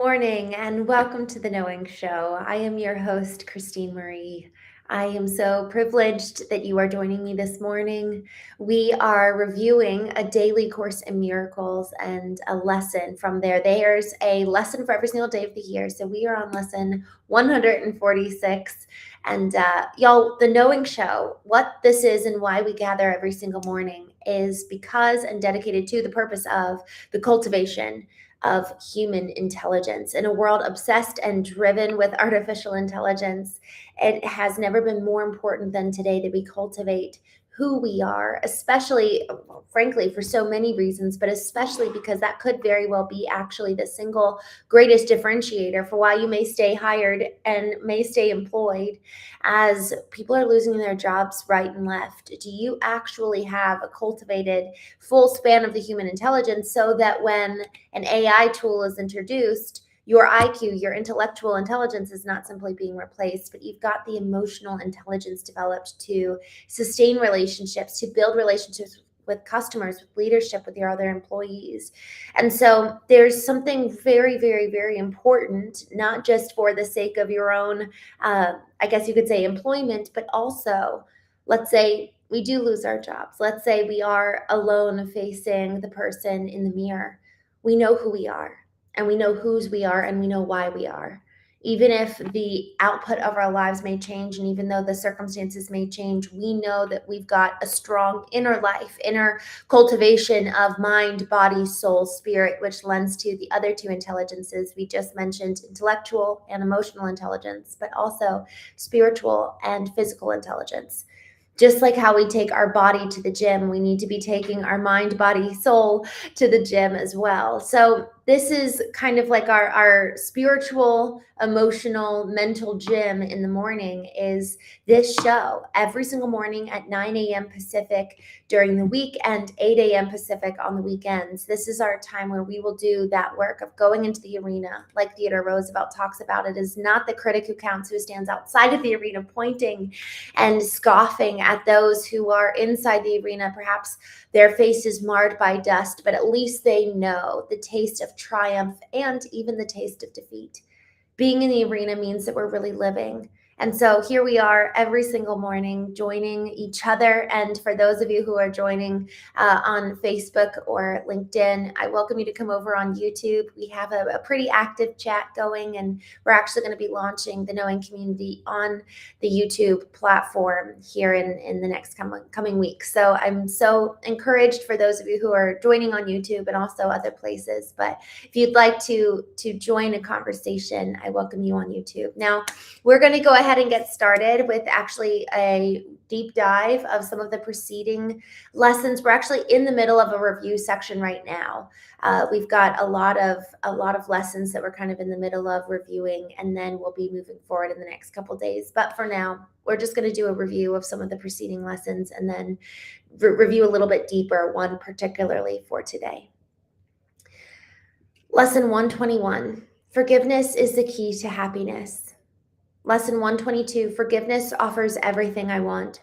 Morning and welcome to the Knowing Show. I am your host, Christene Marie. I am so privileged that you are joining me this morning. We are reviewing a daily course in miracles and a lesson from there. There's a lesson for every single day of the year. So we are on lesson 146. And y'all, the Knowing Show, what this is and why we gather every single morning is because and dedicated to the purpose of the cultivation of human intelligence. In a world obsessed and driven with artificial intelligence, it has never been more important than today that we cultivate who we are, especially, frankly, for so many reasons, but especially because that could very well be actually the single greatest differentiator for why you may stay hired and may stay employed as people are losing their jobs right and left. Do you actually have a cultivated full span of the human intelligence so that when an AI tool is introduced, your IQ, your intellectual intelligence is not simply being replaced, but you've got the emotional intelligence developed to sustain relationships, to build relationships with customers, with leadership, with your other employees. And so there's something very, very, very important, not just for the sake of your own, I guess you could say, employment, but also, let's say we do lose our jobs. Let's say we are alone facing the person in the mirror. We know who we are and we know whose we are and we know why we are. Even if the output of our lives may change and even though the circumstances may change, we know that we've got a strong inner life, inner cultivation of mind, body, soul, spirit, which lends to the other two intelligences we just mentioned, intellectual and emotional intelligence, but also spiritual and physical intelligence. Just like how we take our body to the gym, we need to be taking our mind, body, soul to the gym as well. So this is kind of like our spiritual, emotional, mental gym in the morning is this show every single morning at 9 a.m. Pacific during the week and 8 a.m. Pacific on the weekends. This is our time where we will do that work of going into the arena. Like Theodore Roosevelt talks about, it is not the critic who counts who stands outside of the arena pointing and scoffing at those who are inside the arena. Perhaps their face is marred by dust, but at least they know the taste of triumph and even the taste of defeat. Being in the arena means that we're really living. And so here we are every single morning joining each other. And for those of you who are joining on Facebook or LinkedIn, I welcome you to come over on YouTube. We have a pretty active chat going, and we're actually going to be launching the Knowing Community on the YouTube platform here in the next coming weeks. So I'm so encouraged for those of you who are joining on YouTube and also other places. But if you'd like to join a conversation, I welcome you on YouTube. Now, we're going to go ahead and get started with actually a deep dive of some of the preceding lessons. We're actually in the middle of a review section right now. We've got a lot of lessons that we're kind of in the middle of reviewing, and then we'll be moving forward in the next couple days. But for now, we're just going to do a review of some of the preceding lessons and then review a little bit deeper, one particularly for today. Lesson 121, forgiveness is the key to happiness. Lesson 122, forgiveness offers everything I want.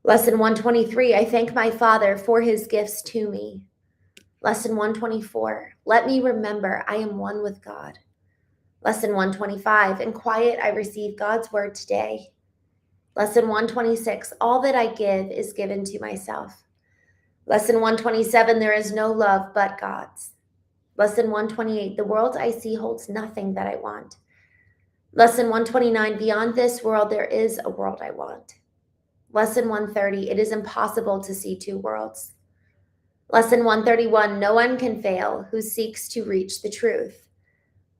Lesson 123, I thank my Father for his gifts to me. Lesson 124, let me remember I am one with God. Lesson 125, in quiet I receive God's word today. Lesson 126, all that I give is given to myself. Lesson 127, there is no love but God's. Lesson 128, the world I see holds nothing that I want. Lesson 129, beyond this world, there is a world I want. Lesson 130, it is impossible to see two worlds. Lesson 131, no one can fail who seeks to reach the truth.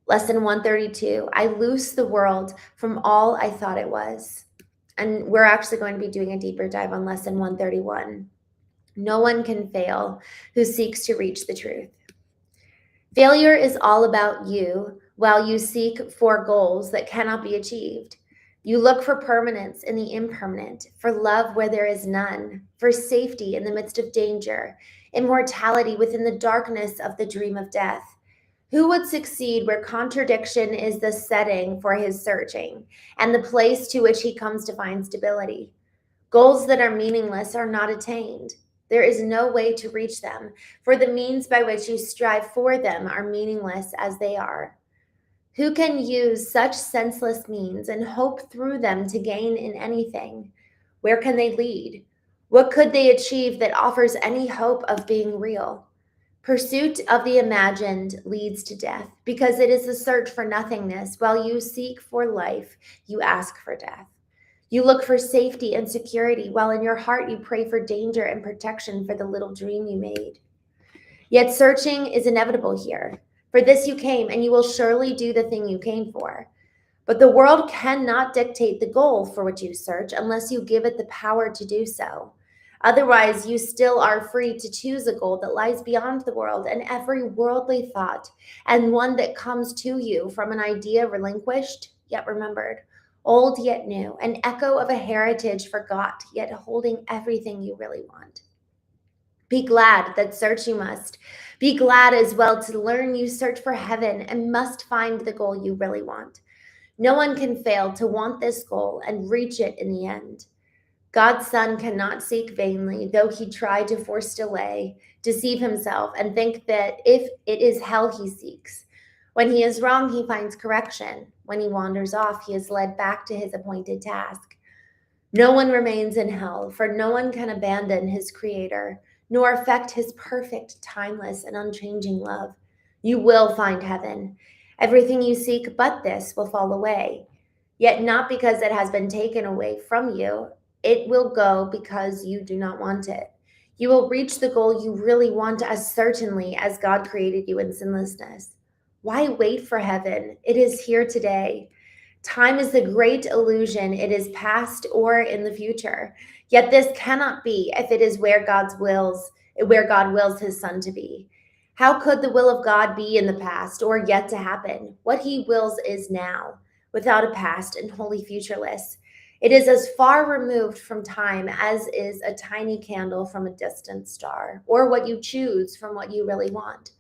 Lesson 132, I loose the world from all I thought it was. And we're actually going to be doing a deeper dive on lesson 131. No one can fail who seeks to reach the truth. Failure is all about you while you seek for goals that cannot be achieved. You look for permanence in the impermanent, for love where there is none, for safety in the midst of danger, immortality within the darkness of the dream of death. Who would succeed where contradiction is the setting for his searching and the place to which he comes to find stability? Goals that are meaningless are not attained. There is no way to reach them, for the means by which you strive for them are meaningless as they are. Who can use such senseless means and hope through them to gain in anything? Where can they lead? What could they achieve that offers any hope of being real? Pursuit of the imagined leads to death, because it is the search for nothingness. While you seek for life, you ask for death. You look for safety and security, while in your heart you pray for danger and protection for the little dream you made. Yet searching is inevitable here. For this you came, and you will surely do the thing you came for. But the world cannot dictate the goal for which you search unless you give it the power to do so. Otherwise, you still are free to choose a goal that lies beyond the world and every worldly thought, and one that comes to you from an idea relinquished yet remembered, old yet new, an echo of a heritage forgot yet holding everything you really want. Be glad that search you must. Be glad as well to learn you search for heaven and must find the goal you really want. No one can fail to want this goal and reach it in the end. God's Son cannot seek vainly, though he tried to force delay, deceive himself, and think that if it is hell he seeks. When he is wrong, he finds correction. When he wanders off, he is led back to his appointed task. No one remains in hell, for no one can abandon his Creator, nor affect his perfect, timeless, and unchanging love. You will find heaven. Everything you seek but this will fall away, yet not because it has been taken away from you. It will go because you do not want it. You will reach the goal you really want as certainly as God created you in sinlessness. Why wait for heaven? It is here today. Time is the great illusion. It is past or in the future. Yet this cannot be if it is where God wills his Son to be. How could the will of God be in the past or yet to happen? What he wills is now, without a past and wholly futureless. It is as far removed from time as is a tiny candle from a distant star, or what you choose from what you really want.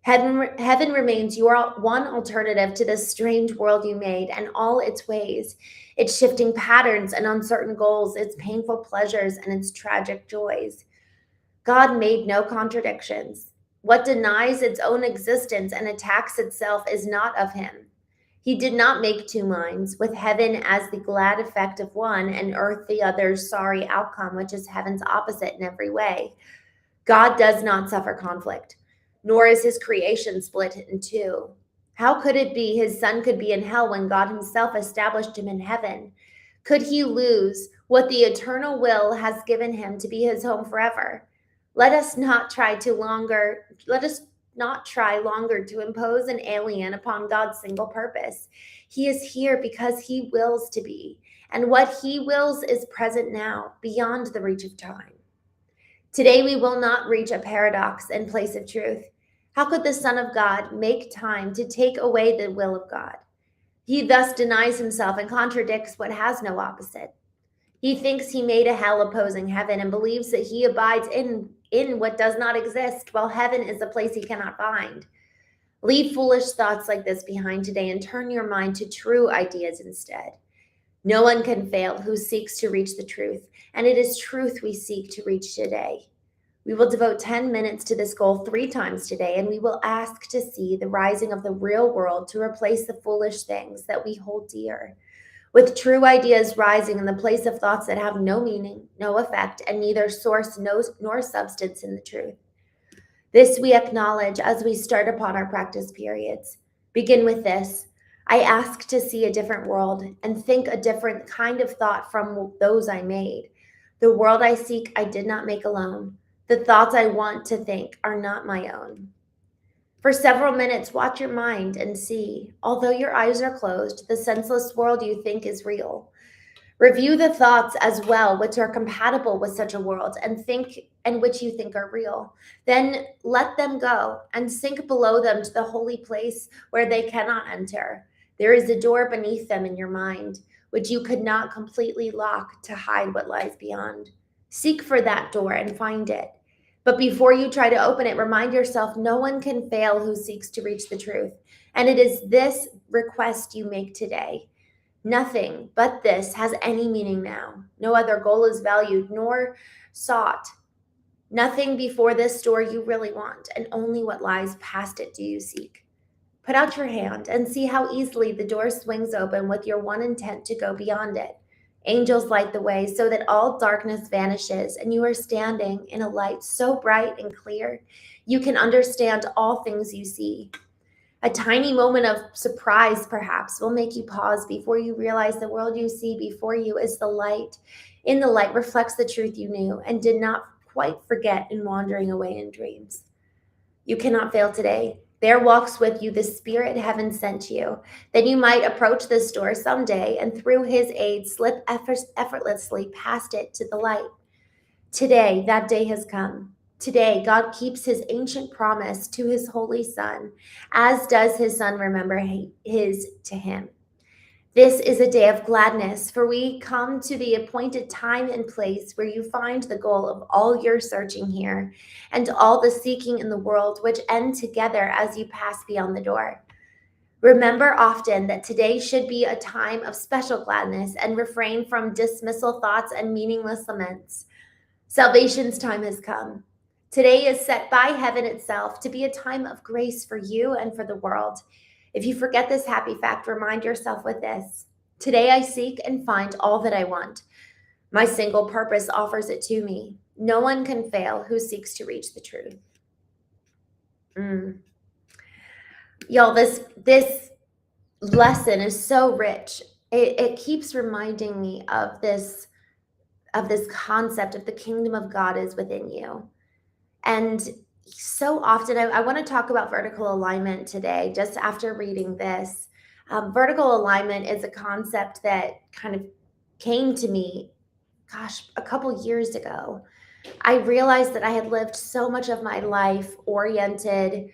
Heaven remains your one alternative to this strange world you made and all its ways, its shifting patterns and uncertain goals, its painful pleasures and its tragic joys. God made no contradictions. What denies its own existence and attacks itself is not of him. He did not make two minds, with heaven as the glad effect of one and earth the other's sorry outcome, which is heaven's opposite in every way. God does not suffer conflict, nor is his creation split in two. How could it be his Son could be in hell when God himself established him in heaven? Could he lose what the eternal will has given him to be his home forever? Let us not try longer to impose an alien upon God's single purpose. He is here because he wills to be, and what he wills is present now, beyond the reach of time. Today we will not reach a paradox in place of truth. How could the Son of God make time to take away the will of God? He thus denies himself and contradicts what has no opposite. He thinks he made a hell opposing heaven and believes that he abides in what does not exist, while heaven is a place he cannot find. Leave foolish thoughts like this behind today and turn your mind to true ideas instead. No one can fail who seeks to reach the truth, and it is truth we seek to reach today. We will devote 10 minutes to this goal 3 times today, and we will ask to see the rising of the real world to replace the foolish things that we hold dear, with true ideas rising in the place of thoughts that have no meaning, no effect, and neither source nor substance in the truth. This we acknowledge as we start upon our practice periods. Begin with this. I ask to see a different world and think a different kind of thought from those I made. The world I seek, I did not make alone. The thoughts I want to think are not my own. For several minutes, watch your mind and see, although your eyes are closed, the senseless world you think is real. Review the thoughts as well which are compatible with such a world and which you think are real. Then let them go and sink below them to the holy place where they cannot enter. There is a door beneath them in your mind, which you could not completely lock to hide what lies beyond. Seek for that door and find it. But before you try to open it, remind yourself no one can fail who seeks to reach the truth. And it is this request you make today. Nothing but this has any meaning now. No other goal is valued nor sought. Nothing before this door you really want, and only what lies past it do you seek. Put out your hand and see how easily the door swings open with your one intent to go beyond it. Angels light the way so that all darkness vanishes, and you are standing in a light so bright and clear you can understand all things you see. A tiny moment of surprise, perhaps, will make you pause before you realize the world you see before you is the light. In the light reflects the truth you knew and did not quite forget in wandering away in dreams. You cannot fail today. There walks with you the spirit heaven sent you, that you might approach this door someday and through his aid slip effortlessly past it to the light. Today, that day has come. Today, God keeps his ancient promise to his holy Son, as does his Son remember his to him. This is a day of gladness, for we come to the appointed time and place where you find the goal of all your searching here and all the seeking in the world, which end together as you pass beyond the door. Remember often that today should be a time of special gladness and refrain from dismissal thoughts and meaningless laments. Salvation's time has come. Today is set by heaven itself to be a time of grace for you and for the world. If you forget this happy fact, remind yourself with this. Today I seek and find all that I want. My single purpose offers it to me. No one can fail who seeks to reach the truth. Y'all, this lesson is so rich. It keeps reminding me of this concept of the kingdom of God is within you. And so often, I want to talk about vertical alignment today, just after reading this. Vertical alignment is a concept that kind of came to me, a couple years ago. I realized that I had lived so much of my life oriented,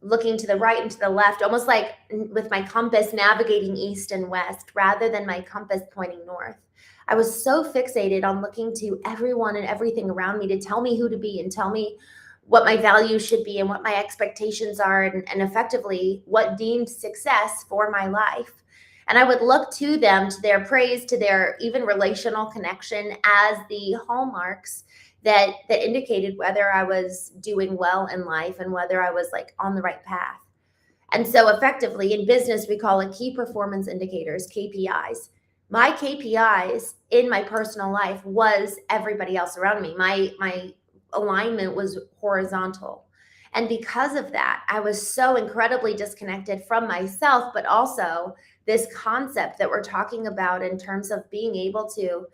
looking to the right and to the left, almost like with my compass navigating east and west, rather than my compass pointing north. I was so fixated on looking to everyone and everything around me to tell me who to be and tell me what my values should be and what my expectations are and effectively what deemed success for my life. And I would look to them, to their praise, to their even relational connection as the hallmarks that indicated whether I was doing well in life and whether I was like on the right path. And so effectively in business, we call it key performance indicators, KPIs. My KPIs in my personal life was everybody else around me. My alignment was horizontal. And because of that, I was so incredibly disconnected from myself, but also this concept that we're talking about in terms of being able to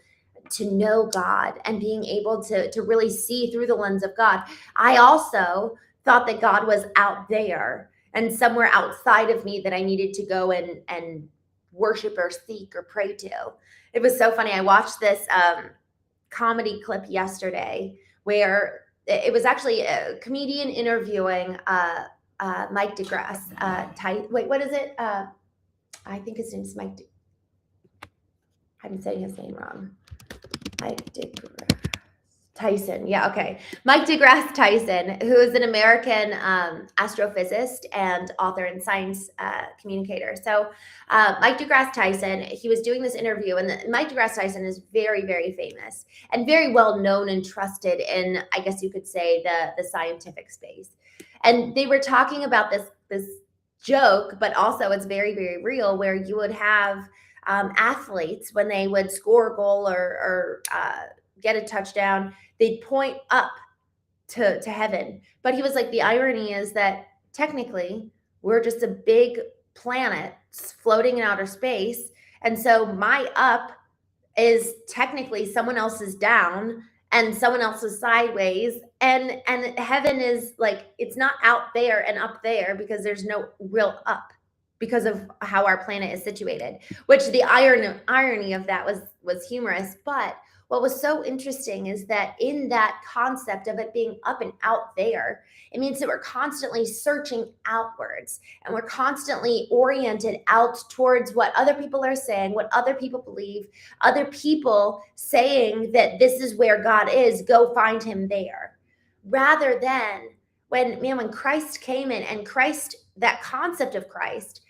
know God and being able to really see through the lens of God. I also thought that God was out there and somewhere outside of me that I needed to go and worship or seek or pray to. It was so funny. I watched this comedy clip yesterday where it was actually a comedian interviewing Mike DeGrasse. Wait, what is it? I think his name is Mike. I'm saying his name wrong. Mike DeGrasse Tyson. Yeah, okay. Mike DeGrasse Tyson, who is an American astrophysicist and author and science communicator. So Mike DeGrasse Tyson, he was doing this interview, and Mike DeGrasse Tyson is very, very famous and very well known and trusted in, I guess you could say, the scientific space. And they were talking about this joke, but also it's very, very real, where you would have athletes, when they would score a goal or get a touchdown, they'd point up to heaven. But he was like, the irony is that technically we're just a big planet floating in outer space. And so my up is technically someone else's down and someone else's sideways. And heaven is like, it's not out there and up there because there's no real up, because of how our planet is situated, which the irony of that was humorous. But what was so interesting is that in that concept of it being up and out there, it means that we're constantly searching outwards and we're constantly oriented out towards what other people are saying, what other people believe, other people saying that this is where God is, go find him there. Rather than when Christ came in, and Christ, that concept of Christ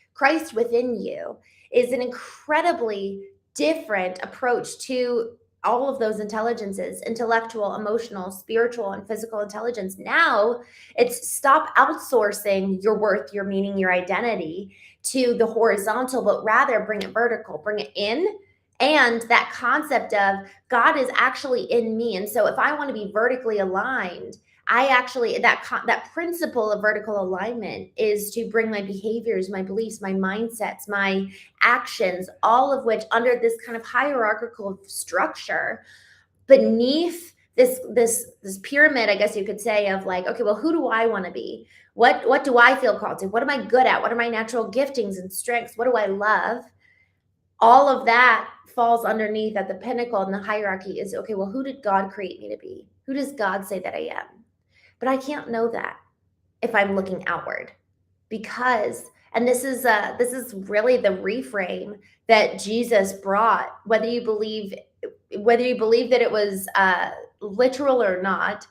within you, is an incredibly different approach to all of those intelligences, intellectual, emotional, spiritual, and physical intelligence. Now it's stop outsourcing your worth, your meaning, your identity to the horizontal, but rather bring it vertical, bring it in. And that concept of God is actually in me. And so if I want to be vertically aligned, I actually, that principle of vertical alignment is to bring my behaviors, my beliefs, my mindsets, my actions, all of which under this kind of hierarchical structure beneath this pyramid, I guess you could say, of like, okay, well, who do I want to be? What do I feel called to? What am I good at? What are my natural giftings and strengths? What do I love? All of that falls underneath at the pinnacle, and the hierarchy is, okay, well, who did God create me to be? Who does God say that I am? But I can't know that if I'm looking outward, because, and this is really the reframe that Jesus brought, whether you believe that it was literal or not.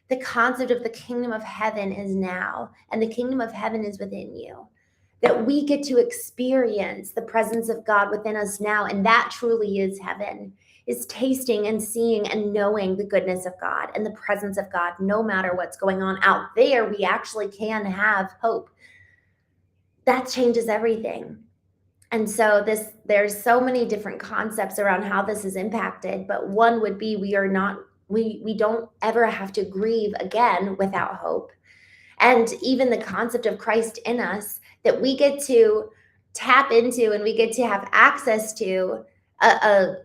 The concept of the kingdom of heaven is now, and the kingdom of heaven is within you. That we get to experience the presence of God within us now, and that truly is heaven. Is tasting and seeing and knowing the goodness of God and the presence of God. No matter what's going on out there, we actually can have hope. That changes everything. And so there's so many different concepts around how this is impacted, but one would be we don't ever have to grieve again without hope. And even the concept of Christ in us, that we get to tap into and we get to have access to a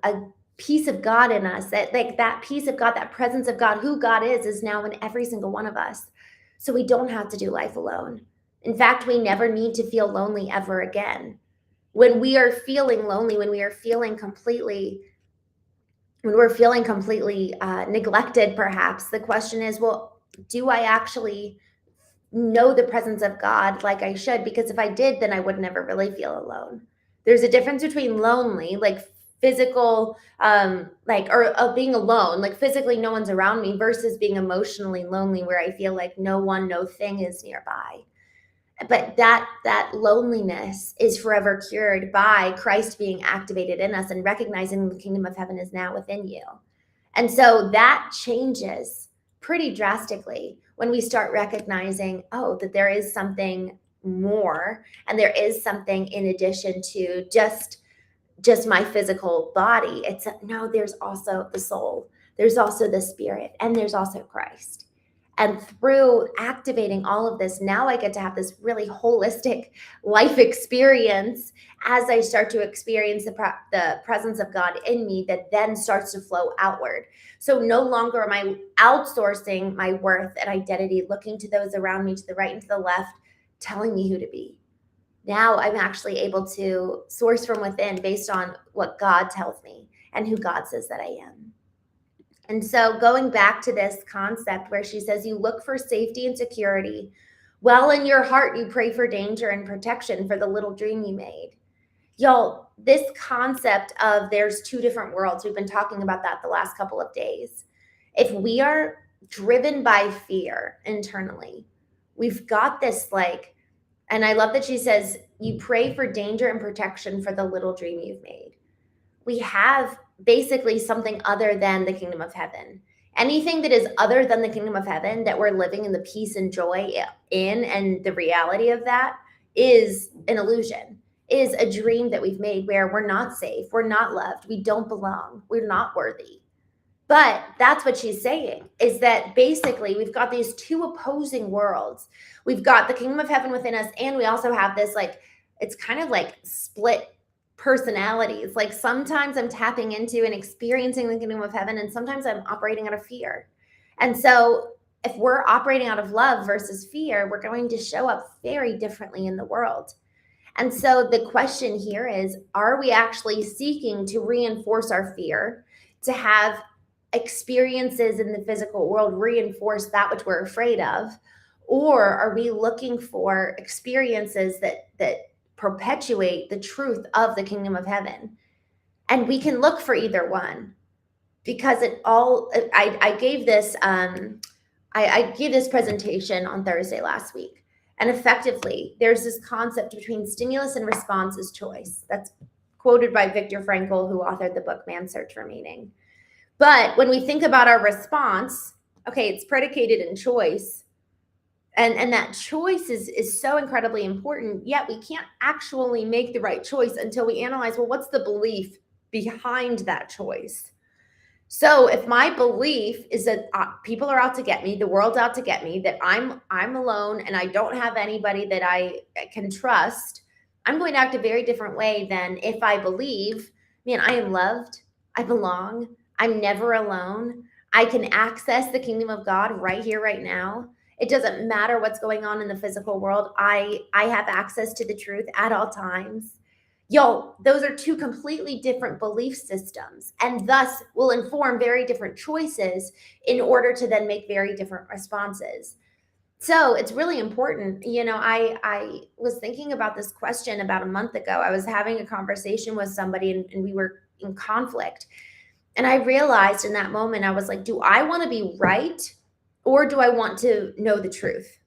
piece of God in us, that piece of God, that presence of God, who God is now in every single one of us. So we don't have to do life alone. In fact, we never need to feel lonely ever again. When we are feeling lonely, when we're feeling completely neglected, perhaps, the question is, well, do I actually know the presence of God like I should? Because if I did, then I would never really feel alone. There's a difference between lonely, like physical, or being alone, like physically no one's around me, versus being emotionally lonely, where I feel like no thing is nearby. But that loneliness is forever cured by Christ being activated in us and recognizing the kingdom of heaven is now within you. And so that changes pretty drastically when we start recognizing, that there is something more, and there is something in addition to just my physical body. There's also the soul, there's also the spirit, and there's also Christ. And through activating all of this, now I get to have this really holistic life experience as I start to experience the presence of God in me, that then starts to flow outward. So no longer am I outsourcing my worth and identity, looking to those around me, to the right and to the left, telling me who to be. Now I'm actually able to source from within based on what God tells me and who God says that I am. And so going back to this concept where she says, you look for safety and security, well, in your heart, you pray for danger and protection for the little dream you made. Y'all, this concept of there's two different worlds, we've been talking about that the last couple of days. If we are driven by fear internally, we've got this and I love that she says, you pray for danger and protection for the little dream you've made. We have basically something other than the kingdom of heaven. Anything that is other than the kingdom of heaven, that we're living in the peace and joy in, and the reality of that is an illusion, is a dream that we've made where we're not safe, we're not loved, we don't belong, we're not worthy. But that's what she's saying, is that basically we've got these two opposing worlds. We've got the kingdom of heaven within us, and we also have this, it's kind of like split personalities. Like sometimes I'm tapping into and experiencing the kingdom of heaven, and sometimes I'm operating out of fear. And so if we're operating out of love versus fear, we're going to show up very differently in the world. And so the question here is, are we actually seeking to reinforce our fear, to have experiences in the physical world reinforce that which we're afraid of? Or are we looking for experiences that perpetuate the truth of the kingdom of heaven? And we can look for either one, because I gave this I gave this presentation on Thursday last week, and effectively there's this concept between stimulus and response is choice. That's quoted by Viktor Frankl, who authored the book Man's Search for Meaning. But when we think about our response, okay, it's predicated in choice. And that choice is so incredibly important, yet we can't actually make the right choice until we analyze, well, what's the belief behind that choice? So if my belief is that people are out to get me, the world's out to get me, that I'm alone and I don't have anybody that I can trust, I'm going to act a very different way than if I believe, man, I am loved, I belong, I'm never alone, I can access the kingdom of God right here, right now. It doesn't matter what's going on in the physical world. I have access to the truth at all times. Yo, those are two completely different belief systems, and thus will inform very different choices in order to then make very different responses. So it's really important. I was thinking about this question about a month ago. I was having a conversation with somebody, and we were in conflict. And I realized in that moment, I was like, do I want to be right, or do I want to know the truth?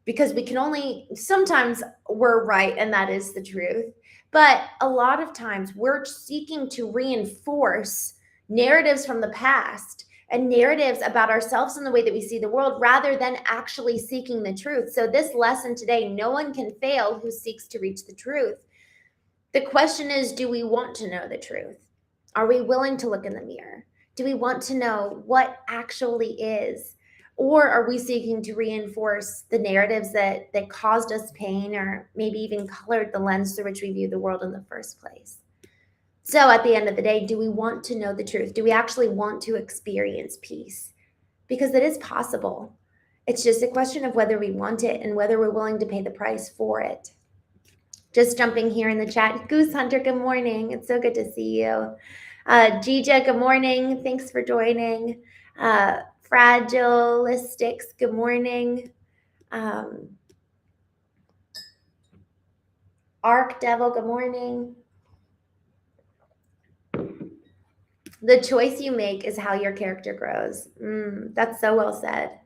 Because we can only, sometimes we're right and that is the truth, but a lot of times we're seeking to reinforce narratives from the past and narratives about ourselves and the way that we see the world, rather than actually seeking the truth. So this lesson today, no one can fail who seeks to reach the truth. The question is, do we want to know the truth? Are we willing to look in the mirror? Do we want to know what actually is? Or are we seeking to reinforce the narratives that caused us pain, or maybe even colored the lens through which we view the world in the first place? So at the end of the day, do we want to know the truth? Do we actually want to experience peace? Because it is possible. It's just a question of whether we want it and whether we're willing to pay the price for it. Just jumping here in the chat. Goose Hunter, good morning. It's so good to see you. Gija, good morning. Thanks for joining. Fragilistics, good morning. Arc Devil, good morning. The choice you make is how your character grows. That's so well said.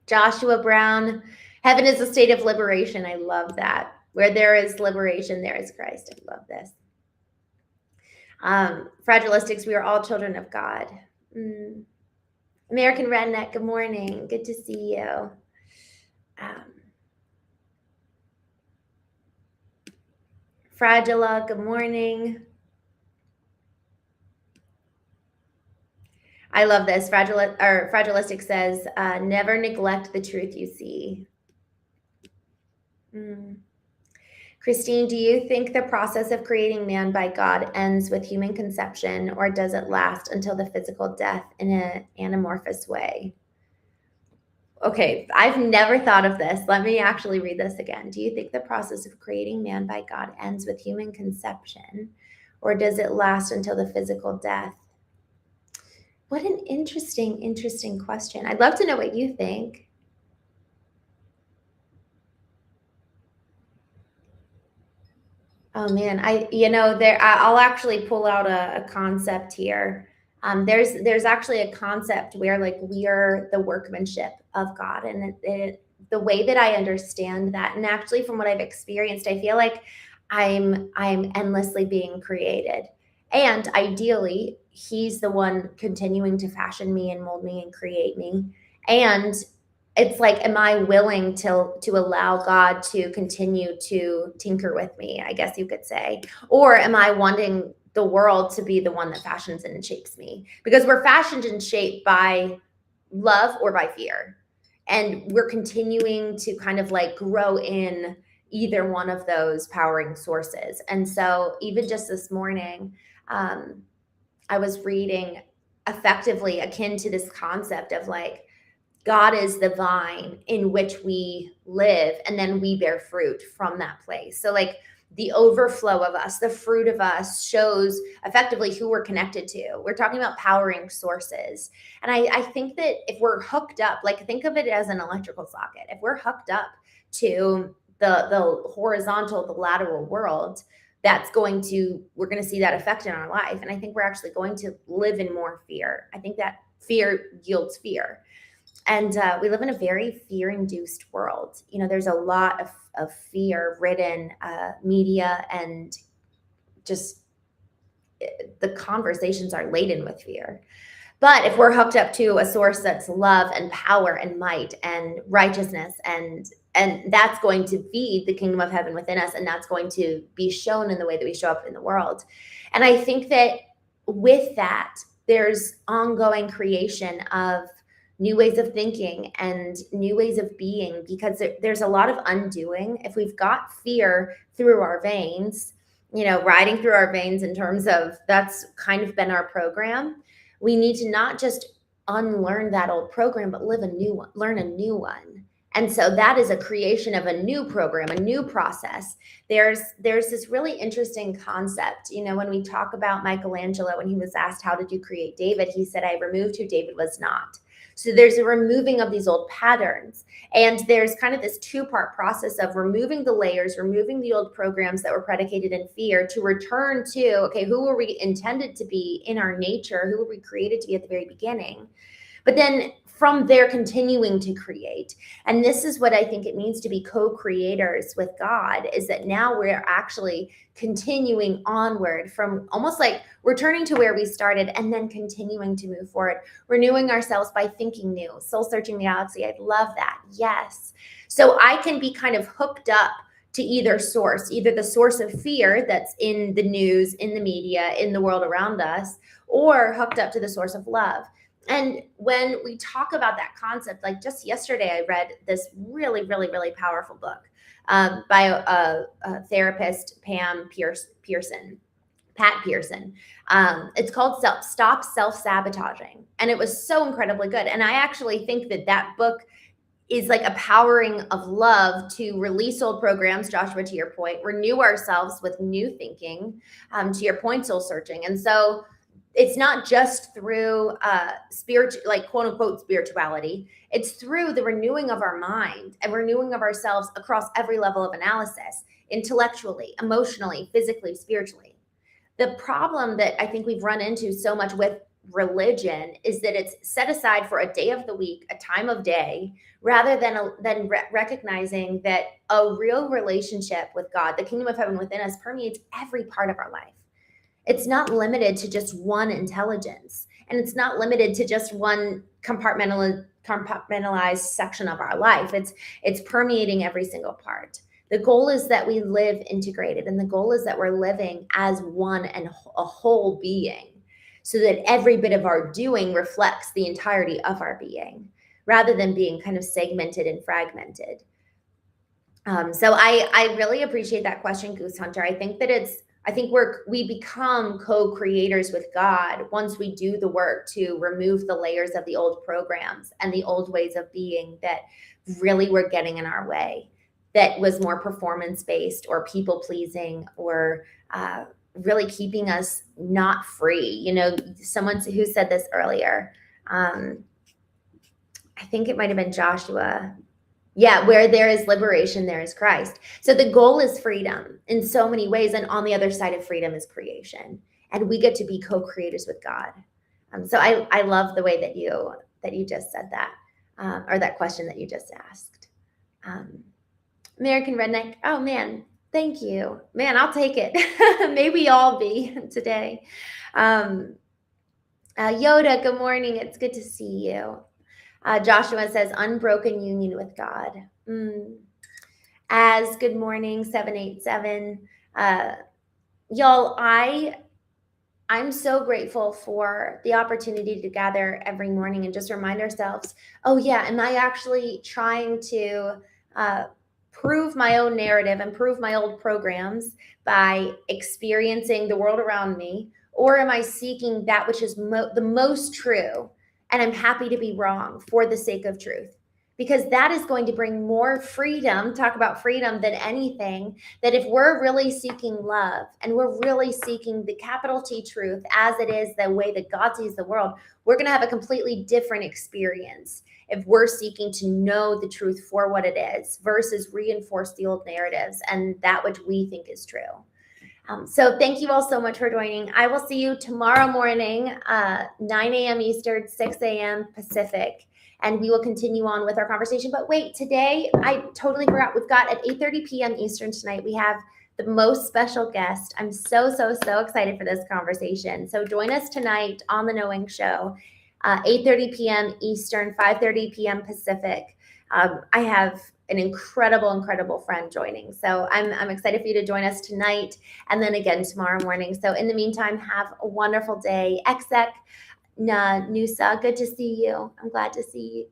Joshua Brown, heaven is a state of liberation. I love that. Where there is liberation, there is Christ. I love this. Fragilistics, we are all children of God. American Redneck, good morning. Good to see you. Fragila, good morning. I love this. Fragilistic says, never neglect the truth you see. Christine, do you think the process of creating man by God ends with human conception, or does it last until the physical death in an anamorphous way? Okay, I've never thought of this. Let me actually read this again. Do you think the process of creating man by God ends with human conception, or does it last until the physical death? What an interesting question. I'd love to know what you think. Oh man, I'll actually pull out a concept here. There's actually a concept where, like, we are the workmanship of God, and the way that I understand that, and actually from what I've experienced, I feel like I'm endlessly being created, and ideally, He's the one continuing to fashion me and mold me and create me, and it's like, am I willing to allow God to continue to tinker with me, I guess you could say? Or am I wanting the world to be the one that fashions and shapes me? Because we're fashioned and shaped by love or by fear. And we're continuing to kind of like grow in either one of those powering sources. And so even just this morning, I was reading effectively akin to this concept of like, God is the vine in which we live, and then we bear fruit from that place. So like the overflow of us, the fruit of us shows effectively who we're connected to. We're talking about powering sources. And I think that if we're hooked up, like think of it as an electrical socket. If we're hooked up to the horizontal, the lateral world, we're going to see that effect in our life. And I think we're actually going to live in more fear. I think that fear yields fear. And we live in a very fear-induced world. There's a lot of fear-ridden media and just the conversations are laden with fear. But if we're hooked up to a source that's love and power and might and righteousness, and that's going to feed the kingdom of heaven within us, and that's going to be shown in the way that we show up in the world. And I think that with that, there's ongoing creation of new ways of thinking and new ways of being, because there's a lot of undoing. If we've got fear through our veins, riding through our veins in terms of that's kind of been our program, we need to not just unlearn that old program, but learn a new one. And so that is a creation of a new program, a new process. There's this really interesting concept. When we talk about Michelangelo, when he was asked, how did you create David? He said, I removed who David was not. So there's a removing of these old patterns. And there's kind of this two-part process of removing the layers, removing the old programs that were predicated in fear, to return to, okay, who were we intended to be in our nature? Who were we created to be at the very beginning? But then from there, continuing to create. And this is what I think it means to be co-creators with God, is that now we're actually continuing onward from almost like returning to where we started and then continuing to move forward, renewing ourselves by thinking new, soul searching the galaxy. I love that. Yes. So I can be kind of hooked up to either the source of fear that's in the news, in the media, in the world around us, or hooked up to the source of love. And when we talk about that concept, like just yesterday, I read this really, really, really powerful book by a therapist, Pat Pearson. It's called Stop Self-Sabotaging. And it was so incredibly good. And I actually think that book is like a powering of love to release old programs, Joshua, to your point, renew ourselves with new thinking, to your point, soul searching. And so it's not just through like quote unquote spirituality. It's through the renewing of our mind and renewing of ourselves across every level of analysis, intellectually, emotionally, physically, spiritually. The problem that I think we've run into so much with religion is that it's set aside for a day of the week, a time of day, rather than recognizing that a real relationship with God, the kingdom of heaven within us, permeates every part of our life. It's not limited to just one intelligence, and it's not limited to just one compartmentalized section of our life. It's permeating every single part. The goal is that we live integrated, and the goal is that we're living as one and a whole being, so that every bit of our doing reflects the entirety of our being, rather than being kind of segmented and fragmented. So I really appreciate that question, Goose Hunter. I think we become co-creators with God once we do the work to remove the layers of the old programs and the old ways of being that really were getting in our way, that was more performance-based or people-pleasing, or really keeping us not free. Someone who said this earlier, I think it might have been Joshua. Yeah, where there is liberation, there is Christ. So the goal is freedom in so many ways. And on the other side of freedom is creation. And we get to be co-creators with God. So I love the way that you just said that, or that question that you just asked. American Redneck, oh man, thank you. Man, I'll take it. May we all be today. Yoda, good morning. It's good to see you. Joshua says, unbroken union with God. As good morning, 787. Y'all, I'm so grateful for the opportunity to gather every morning and just remind ourselves, oh yeah, am I actually trying to prove my own narrative and prove my old programs by experiencing the world around me? Or am I seeking that which is the most true? And I'm happy to be wrong for the sake of truth, because that is going to bring more freedom, talk about freedom, than anything. That if we're really seeking love and we're really seeking the capital T truth as it is, the way that God sees the world, we're going to have a completely different experience if we're seeking to know the truth for what it is versus reinforce the old narratives and that which we think is true. So thank you all so much for joining. I will see you tomorrow morning, 9 a.m. Eastern, 6 a.m. Pacific, and we will continue on with our conversation. But wait, today, I totally forgot. We've got at 8:30 p.m. Eastern tonight, we have the most special guest. I'm so, so, so excited for this conversation. So join us tonight on The Knowing Show, 8:30 p.m. Eastern, 5:30 p.m. Pacific. I have an incredible friend joining. So I'm excited for you to join us tonight and then again tomorrow morning. So in the meantime, have a wonderful day. Exec, Nusa, good to see you. I'm glad to see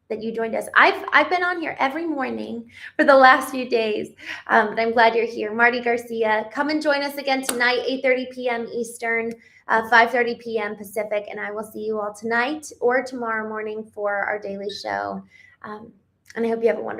that you joined us. I've been on here every morning for the last few days, but I'm glad you're here. Marty Garcia, come and join us again tonight, 8:30 p.m. Eastern, 5:30 p.m. Pacific, and I will see you all tonight or tomorrow morning for our daily show. And I hope you have a wonderful